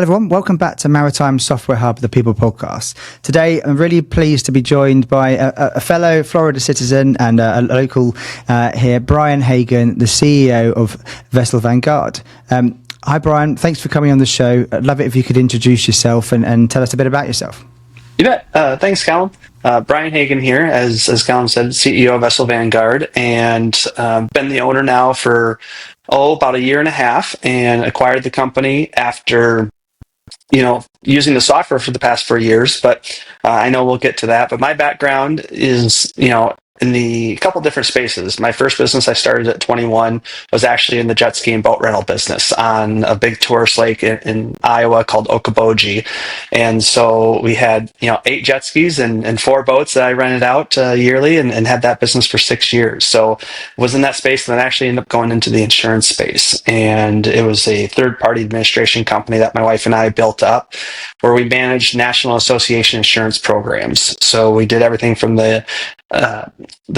Hello everyone, welcome back to Maritime SoftwareHub, the People Podcast. Today I'm really pleased to be joined by a fellow Florida citizen and a local here, Brian Hagan, the CEO of Vessel Vanguard. Hi Brian, thanks for coming on the show. I'd love it if you could introduce yourself and tell us a bit about yourself. You bet. Thanks, Callum. Brian Hagan here, as Callum said, CEO of Vessel Vanguard, and been the owner now for about a year and a half, and acquired the company after using the software for the past 4 years, but I know we'll get to that. But my background is, in the couple different spaces. My first business I started at 21 was actually in the jet ski and boat rental business on a big tourist lake in Iowa called Okoboji. And so we had, 8 jet skis and 4 boats that I rented out yearly and had that business for 6 years. So was in that space and then actually ended up going into the insurance space. And it was a third-party administration company that my wife and I built up where we managed National Association insurance programs. So we did everything from the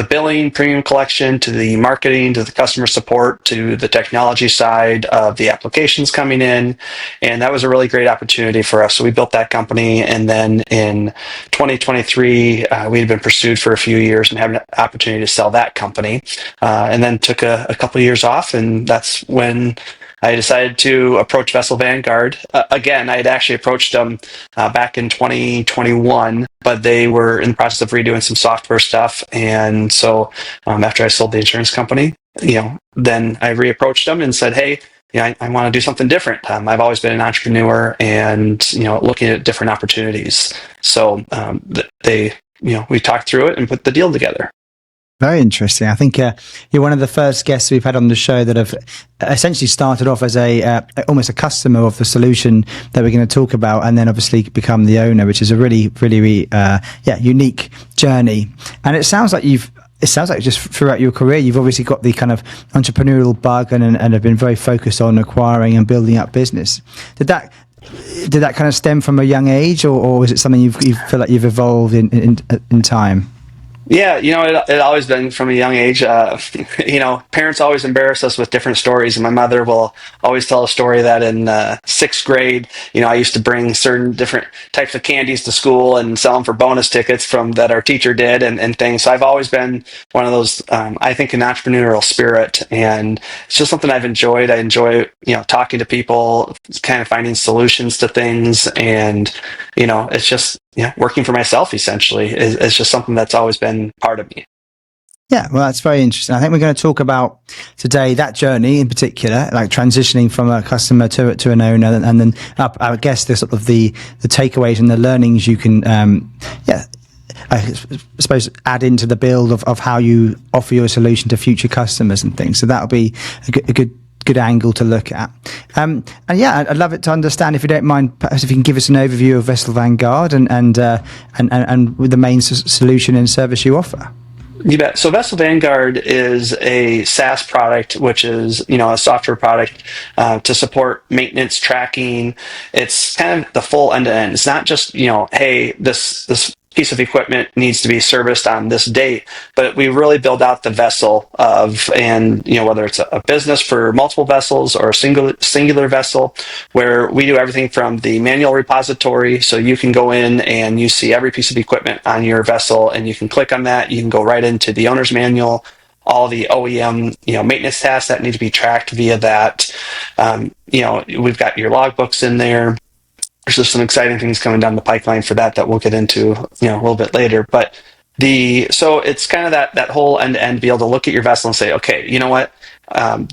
billing, premium collection, to the marketing, to the customer support, to the technology side of the applications coming in. And that was a really great opportunity for us. So we built that company. And then in 2023, we had been pursued for a few years and had an opportunity to sell that company. And then took a couple of years off. And that's when I decided to approach Vessel Vanguard. Again, I had actually approached them back in 2021, but they were in the process of redoing some software stuff. And so after I sold the insurance company, then I reapproached them and said, hey, I want to do something different. I've always been an entrepreneur and, looking at different opportunities. So we talked through it and put the deal together. Very interesting. I think you're one of the first guests we've had on the show that have essentially started off as almost a customer of the solution that we're going to talk about, and then obviously become the owner, which is a really unique journey. And it sounds like just throughout your career, you've obviously got the kind of entrepreneurial bug and have been very focused on acquiring and building up business. Did that kind of stem from a young age, or is it something you feel like you've evolved in time? Yeah, it always been from a young age. Parents always embarrass us with different stories. And my mother will always tell a story that in 6th grade, I used to bring certain different types of candies to school and sell them for bonus tickets that our teacher did and things. So I've always been one of those, I think, an entrepreneurial spirit. And it's just something I've enjoyed. I enjoy, talking to people, kind of finding solutions to things. And, it's just, working for myself essentially is just something that's always been part of me. Yeah, well, that's very interesting. I think we're going to talk about today that journey in particular, like transitioning from a customer to an owner, and then I guess the sort of the takeaways and the learnings you can, I suppose, add into the build of how you offer your solution to future customers and things. So that'll be a good angle to look at. And yeah, I'd love it to understand, if you don't mind, perhaps if you can give us an overview of Vessel Vanguard and with the main solution and service you offer. You bet. So Vessel Vanguard is a SaaS product, which is, a software product to support maintenance, tracking. It's kind of the full end to end. It's not just, hey, this piece of equipment needs to be serviced on this date, but we really build out the vessel whether it's a business for multiple vessels or a singular vessel, where we do everything from the manual repository. So you can go in and you see every piece of equipment on your vessel and you can click on that. You can go right into the owner's manual, all the OEM, maintenance tasks that need to be tracked via that. We've got your logbooks in there. There's just some exciting things coming down the pipeline for that we'll get into, a little bit later. But so it's kind of that whole end-to-end, be able to look at your vessel and say, okay, you know what?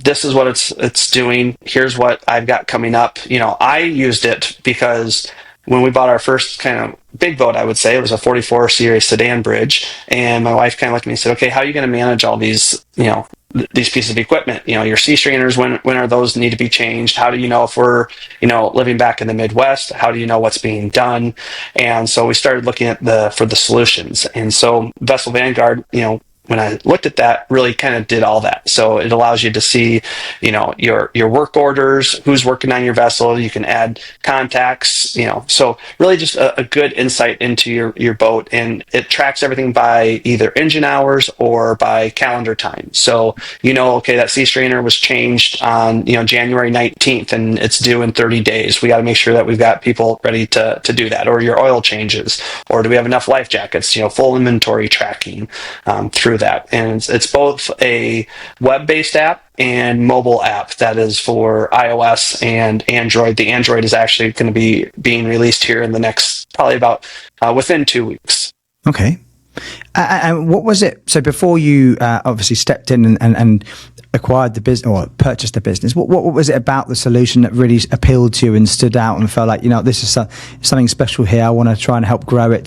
This is what it's doing. Here's what I've got coming up. I used it because when we bought our first kind of big boat, I would say it was a 44 series sedan bridge, and my wife kind of looked at me and said, okay, how are you going to manage all these, these pieces of equipment? Your sea strainers, when are those need to be changed? How do you know if we're, living back in the Midwest? How do you know what's being done? And so we started looking at for the solutions. And so Vessel Vanguard, when I looked at that, really kind of did all that. So it allows you to see, your work orders, who's working on your vessel. You can add contacts, so really just a good insight into your boat, and it tracks everything by either engine hours or by calendar time. So okay, that sea strainer was changed on January 19th, and it's due in 30 days. We got to make sure that we've got people ready to do that, or your oil changes, or do we have enough life jackets? Full inventory tracking through that. And it's both a web-based app and mobile app that is for iOS and Android. The Android is actually going to be being released here in the next, probably about within 2 weeks. Okay. And what was it? So before you obviously stepped in and acquired the business or purchased the business, what was it about the solution that really appealed to you and stood out and felt like, this is something special here? I want to try and help grow it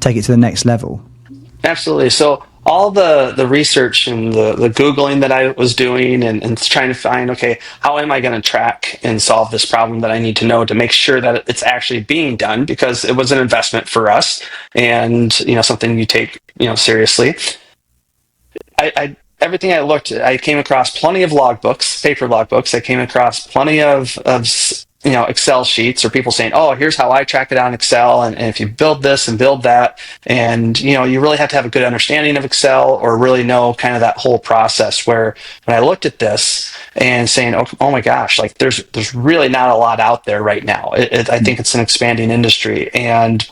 take it to the next level. Absolutely. So all the research and the Googling that I was doing and trying to find, okay, how am I going to track and solve this problem that I need to know to make sure that it's actually being done, because it was an investment for us and, something you take, seriously. Everything I looked at, I came across plenty of logbooks, paper logbooks. I came across plenty of Excel sheets, or people saying, oh, here's how I track it on Excel. And if you build this and build that, and, you really have to have a good understanding of Excel or really know kind of that whole process, where when I looked at this and saying, oh my gosh, like there's really not a lot out there right now. I think it's an expanding industry. And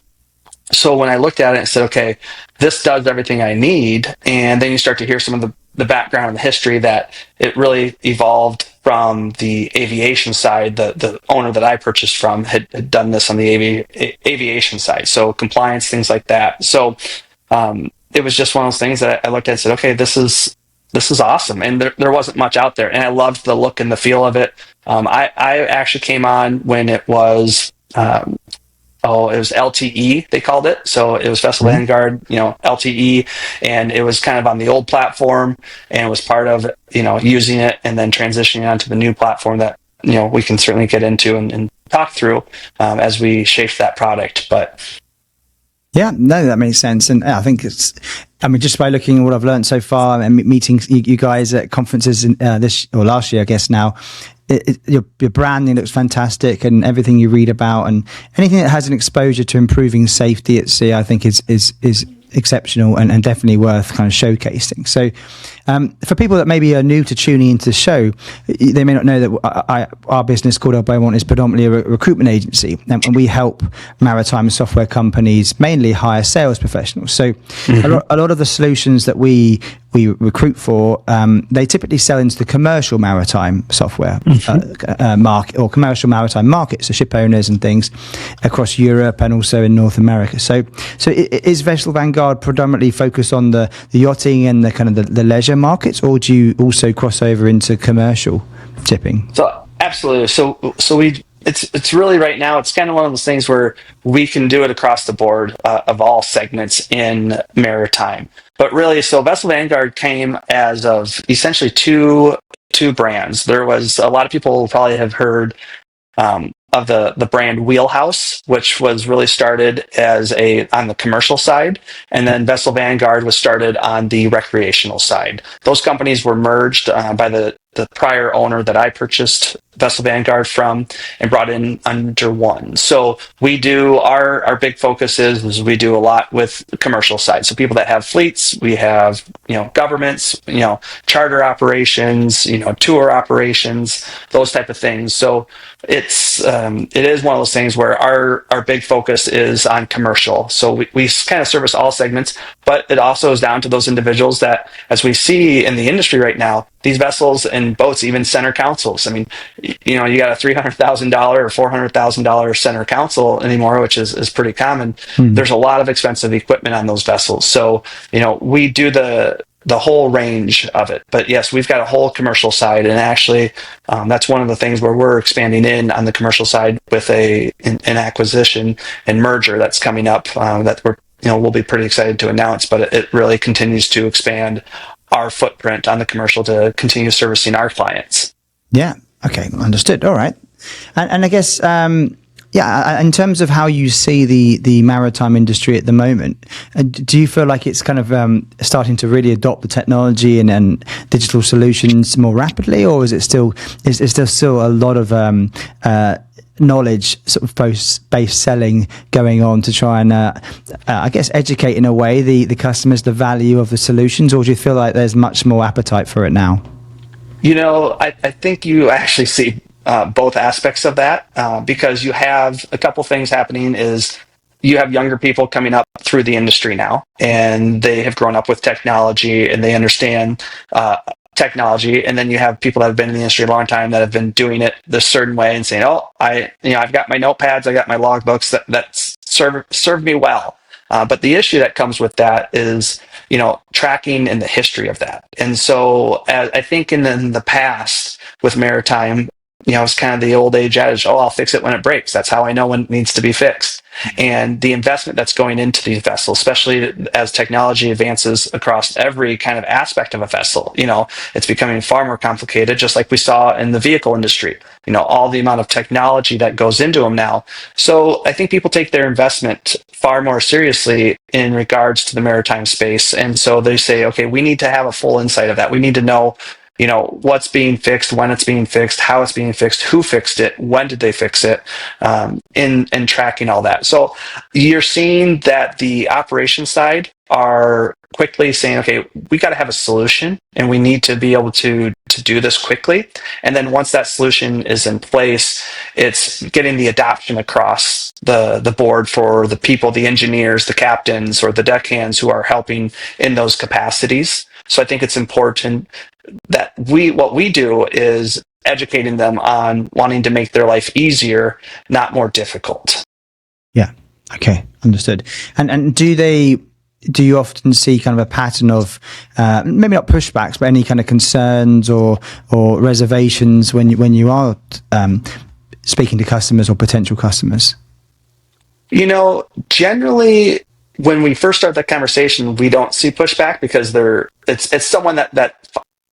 so when I looked at it and said, okay, this does everything I need. And then you start to hear some of the background and the history that it really evolved from the aviation side. The owner that I purchased from had done this on the aviation side. So compliance, things like that. So it was just one of those things that I looked at and said, okay, this is awesome. And there wasn't much out there. And I loved the look and the feel of it. I actually came on when it was, it was LTE, they called it. So it was Vessel Vanguard, LTE, and it was kind of on the old platform, and it was part of, using it and then transitioning onto the new platform that, we can certainly get into and talk through as we shape that product. But yeah, no, that makes sense. And I think just by looking at what I've learned so far and meeting you guys at conferences this or last year, I guess now, your branding looks fantastic, and everything you read about and anything that has an exposure to improving safety at sea, I think is exceptional and definitely worth kind of showcasing. So for people that maybe are new to tuning into the show, they may not know that our business, Cordell Beaumont, is predominantly a recruitment agency, and we help maritime software companies mainly hire sales professionals. So a lot of the solutions that we recruit for, they typically sell into the commercial maritime software market, or commercial maritime markets, so ship owners and things across Europe and also in North America. So is Vessel Vanguard predominantly focused on the yachting and the kind of the leisure markets, or do you also cross over into commercial shipping? So absolutely. So it's really right now, it's kind of one of those things where we can do it across the board of all segments in maritime. But really, so Vessel Vanguard came as of essentially two brands. There was a lot of people who probably have heard of the brand Wheelhouse, which was really started as on the commercial side, and then Vessel Vanguard was started on the recreational side. Those companies were merged by the prior owner that I purchased Vessel Vanguard from and brought in under one. So we do our big focus is we do a lot with the commercial side. So people that have fleets, we have governments, charter operations, tour operations, those type of things. So it is one of those things where our big focus is on commercial. So we kind of service all segments, but it also is down to those individuals that, as we see in the industry right now, these vessels and boats, even center consoles. I mean, you got a $300,000 or $400,000 center console anymore, which is pretty common. There's a lot of expensive equipment on those vessels. So, we do the whole range of it. But yes, we've got a whole commercial side, and actually, that's one of the things where we're expanding in on the commercial side with an acquisition and merger that's coming up that we'll be pretty excited to announce. But it really continues to expand our footprint on the commercial to continue servicing our clients. Yeah. Okay. Understood. All right. And I guess, Yeah, in terms of how you see the maritime industry at the moment, do you feel like it's kind of starting to really adopt the technology and digital solutions more rapidly, or is there still a lot of knowledge sort of based selling going on to try and I guess educate in a way the customers the value of the solutions, or do you feel like there's much more appetite for it now? I think you actually see both aspects of that because you have a couple things happening is you have younger people coming up through the industry now, and they have grown up with technology and they understand technology. And then you have people that have been in the industry a long time that have been doing it this certain way and saying, "Oh, I've got my notepads, I got my logbooks that serve me well." But the issue that comes with that is, tracking and the history of that. And so I think in the past with maritime, it's kind of the old age adage, "Oh, I'll fix it when it breaks. That's how I know when it needs to be fixed." And the investment that's going into these vessels, especially as technology advances across every kind of aspect of a vessel, it's becoming far more complicated, just like we saw in the vehicle industry, all the amount of technology that goes into them now. So I think people take their investment far more seriously in regards to the maritime space. And so they say, okay, we need to have a full insight of that. We need to know what's being fixed, when it's being fixed, how it's being fixed, who fixed it, when did they fix it, in tracking all that. So you're seeing that the operations side are quickly saying, okay, we got to have a solution and we need to be able to do this quickly. And then once that solution is in place, it's getting the adoption across the board for the people, the engineers, the captains, or the deckhands who are helping in those capacities. So I think it's important that what we do is educating them on wanting to make their life easier, not more difficult. Yeah. Okay. Understood. And do you often see kind of a pattern of maybe not pushbacks, but any kind of concerns or reservations when you are speaking to customers or potential customers? Generally, when we first start that conversation, we don't see pushback because it's someone that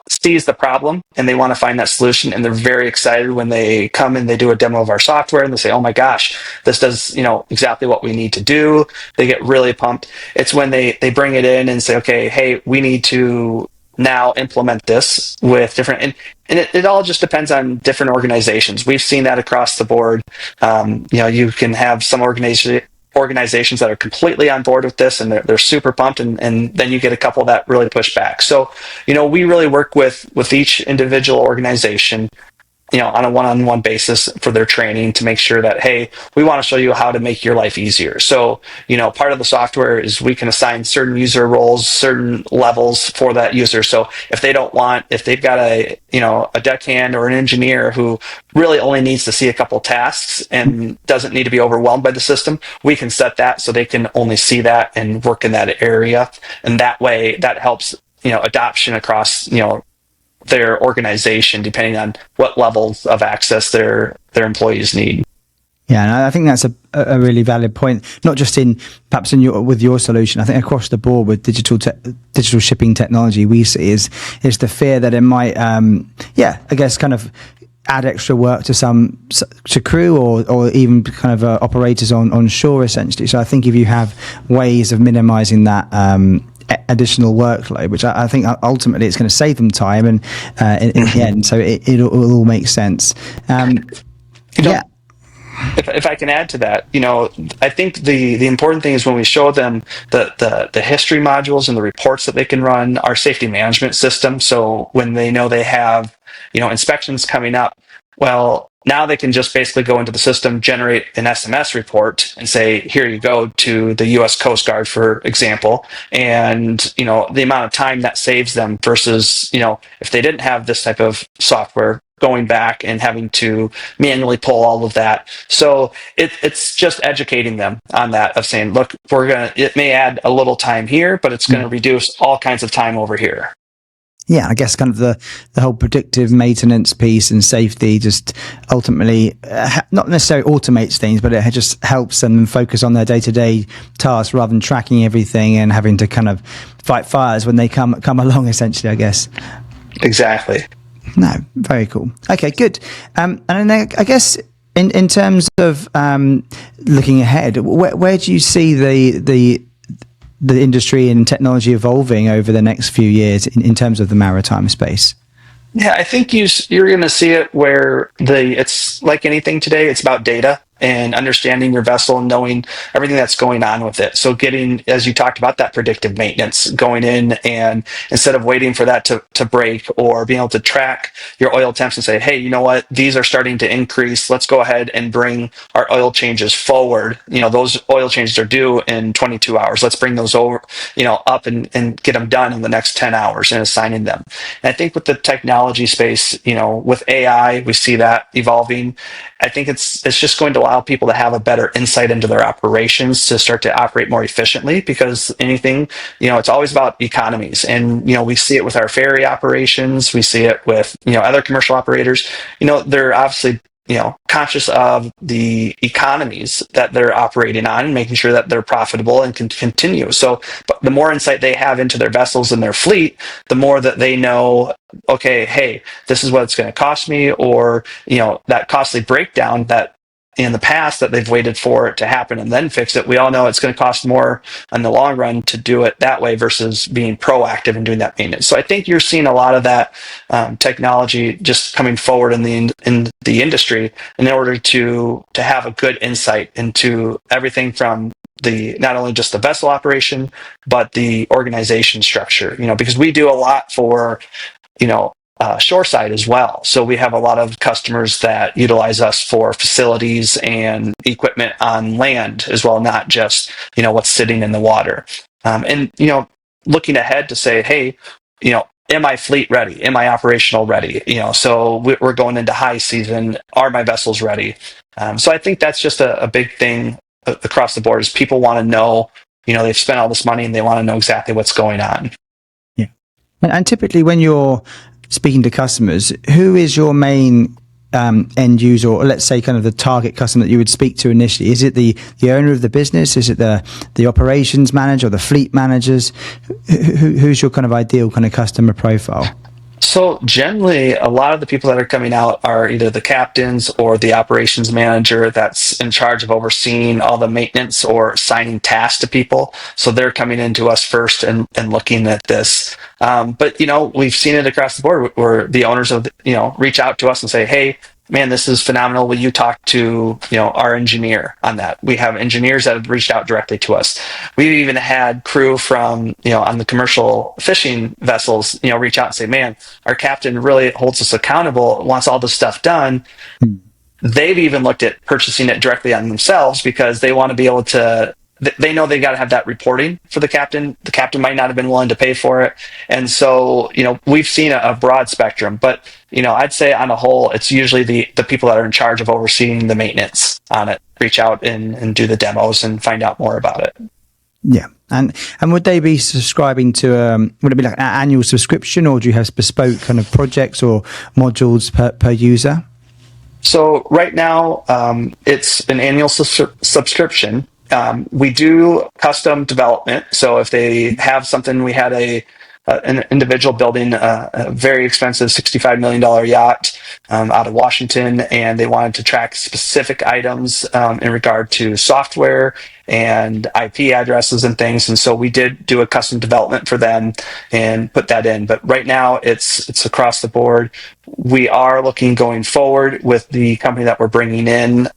sees the problem and they want to find that solution, and they're very excited when they come and they do a demo of our software and they say, "Oh my gosh, this does exactly what we need to do." They get really pumped. It's when they bring it in and say, "Okay, hey, we need to now implement this with different," and it all just depends on different organizations. We've seen that across the board. You can have some organizations that are completely on board with this and they're super pumped, and then you get a couple that really push back. So we really work with each individual organization on a one-on-one basis for their training to make sure that, hey, we want to show you how to make your life easier. So part of the software is we can assign certain user roles, certain levels for that user. So if they've got a deckhand or an engineer who really only needs to see a couple tasks and doesn't need to be overwhelmed by the system, we can set that so they can only see that and work in that area. And that way that helps adoption across their organization, depending on what levels of access their employees need. Yeah, and I think that's a really valid point. Not just with your solution. I think across the board with digital shipping technology, we see is the fear that it might, I guess, kind of add extra work to crew or even kind of operators on shore, essentially. So I think if you have ways of minimizing that additional workload, which I think ultimately it's going to save them time and in the end, so it all makes sense. If I can add to that, I think the important thing is when we show them the history modules and the reports that they can run, our safety management system. So when they know they have inspections coming up, well, now they can just basically go into the system, generate an SMS report, and say, "Here you go," to the U.S. Coast Guard, for example. And the amount of time that saves them versus if they didn't have this type of software, going back and having to manually pull all of that. So it's just educating them on that, of saying, look, it may add a little time here, but it's going to reduce all kinds of time over here. Yeah, I guess kind of the whole predictive maintenance piece and safety just ultimately not necessarily automates things, but it just helps them focus on their day-to-day tasks rather than tracking everything and having to kind of fight fires when they come along, essentially, I guess. Exactly. No, very cool. Okay, good. And then I guess In terms of looking ahead, where do you see the industry and technology evolving over the next few years in terms of the maritime space? Yeah, I think you're going to see it where it's like anything today. It's about data and understanding your vessel and knowing everything that's going on with it. So getting, as you talked about, that predictive maintenance, going in and instead of waiting for that to break, or being able to track your oil temps and say, hey, you know what, these are starting to increase. Let's go ahead and bring our oil changes forward. Those oil changes are due in 22 hours. Let's bring those over, up and get them done in the next 10 hours and assigning them. And I think with the technology space, with AI, we see that evolving. I think it's just going to allow people to have a better insight into their operations to start to operate more efficiently, because anything, it's always about economies. And, we see it with our ferry operations. We see it with, other commercial operators. They're obviously, conscious of the economies that they're operating on and making sure that they're profitable and can continue. So, but the more insight they have into their vessels and their fleet, the more that they know, okay, hey, this is what it's going to cost me, or, that costly breakdown that in the past that they've waited for it to happen and then fix it. We all know it's going to cost more in the long run to do it that way versus being proactive and doing that maintenance. So I think you're seeing a lot of that technology just coming forward in the industry in order to have a good insight into everything from not only just the vessel operation, but the organization structure, because we do a lot for, shoreside as well. So we have a lot of customers that utilize us for facilities and equipment on land as well, not just, what's sitting in the water. And, looking ahead to say, hey, am my fleet ready? Am I operational ready? So we're going into high season. Are my vessels ready? So I think that's just a big thing across the board, is people want to know, they've spent all this money and they want to know exactly what's going on. Yeah. And typically when you're speaking to customers, who is your main end user, or let's say kind of the target customer that you would speak to initially? Is it the owner of the business? Is it the operations manager or the fleet managers? Who's your kind of ideal kind of customer profile? So generally, a lot of the people that are coming out are either the captains or the operations manager that's in charge of overseeing all the maintenance or assigning tasks to people. So they're coming into us first and looking at this. But, we've seen it across the board where the owners of, reach out to us and say, hey, man, this is phenomenal. Will you talk to, our engineer on that? We have engineers that have reached out directly to us. We've even had crew from, on the commercial fishing vessels, reach out and say, man, our captain really holds us accountable, wants all this stuff done. They've even looked at purchasing it directly on themselves because they want to be able to, they know they got to have that reporting for the captain. The captain might not have been willing to pay for it. And so, we've seen a broad spectrum, but, I'd say on a whole, it's usually the people that are in charge of overseeing the maintenance on it, reach out and do the demos and find out more about it. Yeah. And would they be subscribing to, would it be like an annual subscription, or do you have bespoke kind of projects or modules per user? So right now, it's an annual subscription. We do custom development. So if they have something, we had an individual building a very expensive $65 million yacht out of Washington, and they wanted to track specific items in regard to software and IP addresses and things. And so we did do a custom development for them and put that in. But right now it's across the board. We are looking going forward with the company that we're bringing in.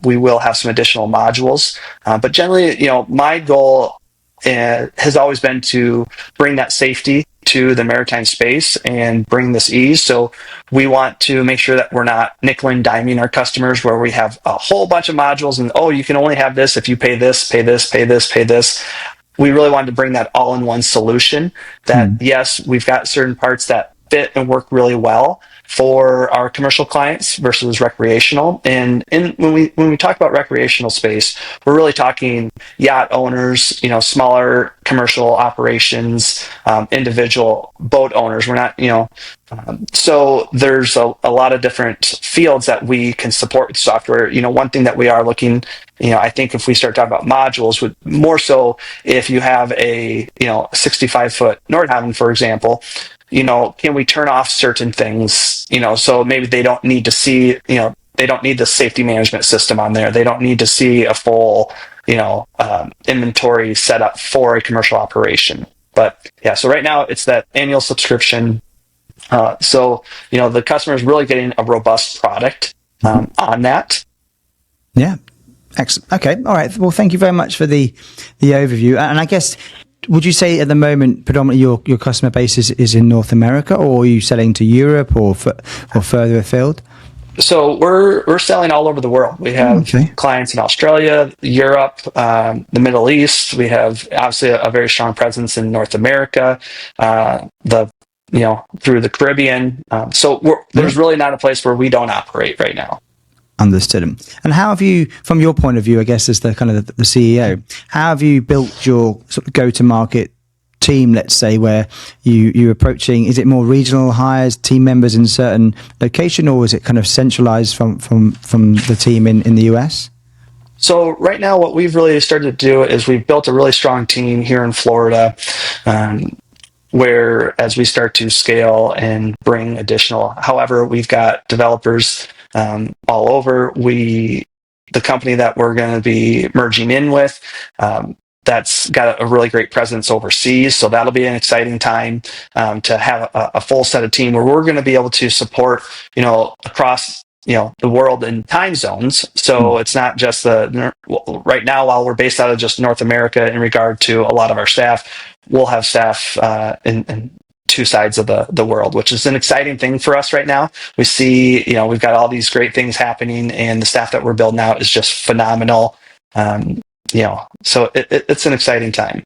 We will have some additional modules. But generally, my goal has always been to bring that safety to the maritime space and bring this ease. So we want to make sure that we're not nickel and diming our customers where we have a whole bunch of modules and, you can only have this if you pay this, pay this, pay this, pay this. We really wanted to bring that all-in-one solution that, yes, we've got certain parts that fit and work really well for our commercial clients versus recreational. And when we talk about recreational space, we're really talking yacht owners, smaller commercial operations, individual boat owners. We're not, so there's a lot of different fields that we can support with software. One thing that we are looking, I think if we start talking about modules, would more so if you have a 65-foot Nordhaven, for example, can we turn off certain things, so maybe they don't need to see, they don't need the safety management system on there. They don't need to see a full, inventory set up for a commercial operation. But yeah, so right now it's that annual subscription. So the customer is really getting a robust product on that. Yeah. Excellent. Okay. All right. Well, thank you very much for the overview. And I guess, would you say at the moment predominantly your customer base is in North America, or are you selling to Europe or further afield? So we're selling all over the world. We have clients in Australia, Europe, the Middle East. We have obviously a very strong presence in North America, through the Caribbean. There's really not a place where we don't operate right now. Understood. And how have you, from your point of view, I guess as the kind of the CEO, how have you built your sort of go-to-market team, let's say, where you're approaching? Is it more regional hires, team members in certain location, or is it kind of centralized from the team in the US? So right now, what we've really started to do is we've built a really strong team here in Florida, where as we start to scale and bring additional, however, we've got developers all over. The company that we're going to be merging in with, that's got a really great presence overseas. So that'll be an exciting time to have a full set of team where we're going to be able to support, across the world in time zones. So it's not just right now, while we're based out of just North America in regard to a lot of our staff, we'll have staff in two sides of the world, which is an exciting thing for us right now. We see, we've got all these great things happening, and the staff that we're building out is just phenomenal. So it's an exciting time.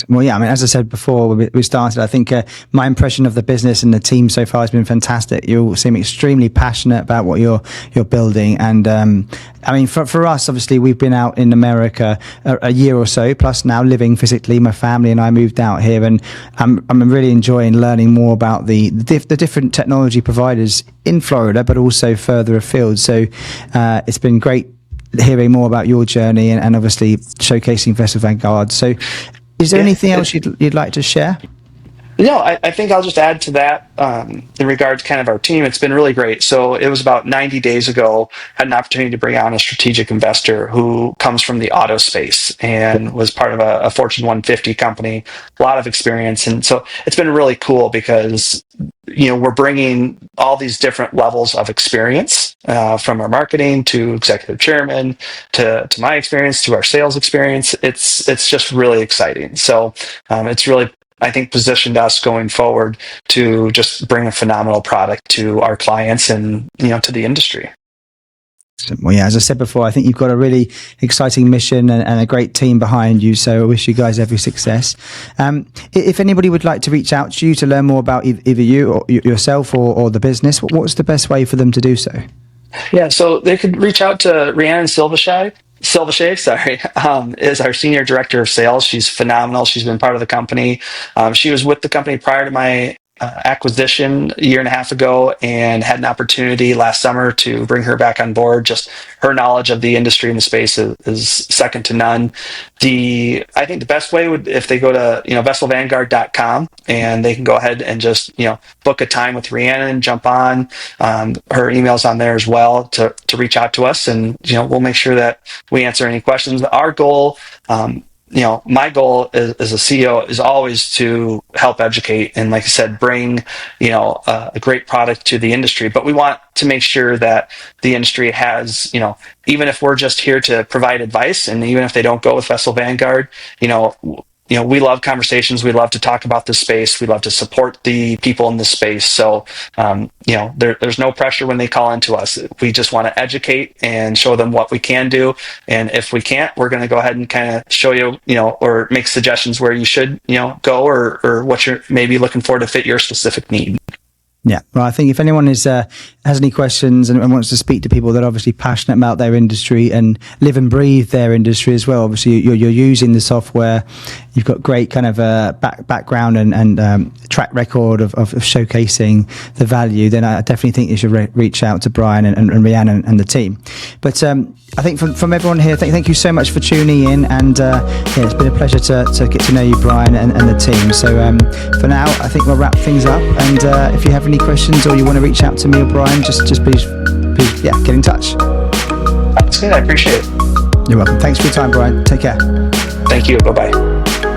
Well, yeah, I mean, as I said before, we started, I think my impression of the business and the team so far has been fantastic. You all seem extremely passionate about what you're building. And I mean, for us, obviously, we've been out in America a year or so, plus now living physically. My family and I moved out here, and I'm really enjoying learning more about the different technology providers in Florida, but also further afield. So it's been great hearing more about your journey and obviously showcasing Vessel Vanguard. So is there anything else you'd like to share? No, I think I'll just add to that in regard to kind of our team. It's been really great. So it was about 90 days ago, had an opportunity to bring on a strategic investor who comes from the auto space and was part of a Fortune 150 company, a lot of experience. And so it's been really cool because, we're bringing all these different levels of experience from our marketing to executive chairman to my experience to our sales experience. It's just really exciting. So it's really, I think, positioned us going forward to just bring a phenomenal product to our clients and, to the industry. Well, yeah, as I said before, I think you've got a really exciting mission and a great team behind you. So I wish you guys every success. If anybody would like to reach out to you to learn more about either you or yourself or the business, what's the best way for them to do so? Yeah, so they could reach out to Rhiannon Silvashay, is our senior director of sales. She's phenomenal. She's been part of the company. She was with the company prior to my acquisition a year and a half ago, and had an opportunity last summer to bring her back on board. Just her knowledge of the industry and the space is second to none. I think the best way would, if they go to vesselvanguard.com, and they can go ahead and just book a time with Rhiannon, jump on. Her email's on there as well to reach out to us, and we'll make sure that we answer any questions. Our goal, my goal as a CEO is always to help educate and, like I said, bring, a great product to the industry. But we want to make sure that the industry has, even if we're just here to provide advice, and even if they don't go with Vessel Vanguard, we love conversations. We love to talk about this space. We love to support the people in this space. So, there's no pressure when they call into us. We just want to educate and show them what we can do. And if we can't, we're going to go ahead and kind of show you, or make suggestions where you should, go or what you're maybe looking for to fit your specific need. Yeah, well, I think if anyone has any questions and wants to speak to people that are obviously passionate about their industry and live and breathe their industry as well, obviously you're using the software, you've got great kind of background and track record of showcasing the value, then I definitely think you should reach out to Brian and Rhiannon and the team. But I think from everyone here, thank you so much for tuning in, and it's been a pleasure to get to know you, Brian, and the team. So for now, I think we'll wrap things up, and if you have any questions or you want to reach out to me or Brian, just please please, get in touch. That's good. I appreciate it. You're welcome. Thanks for your time, Brian. Take care. Thank you. Bye-bye.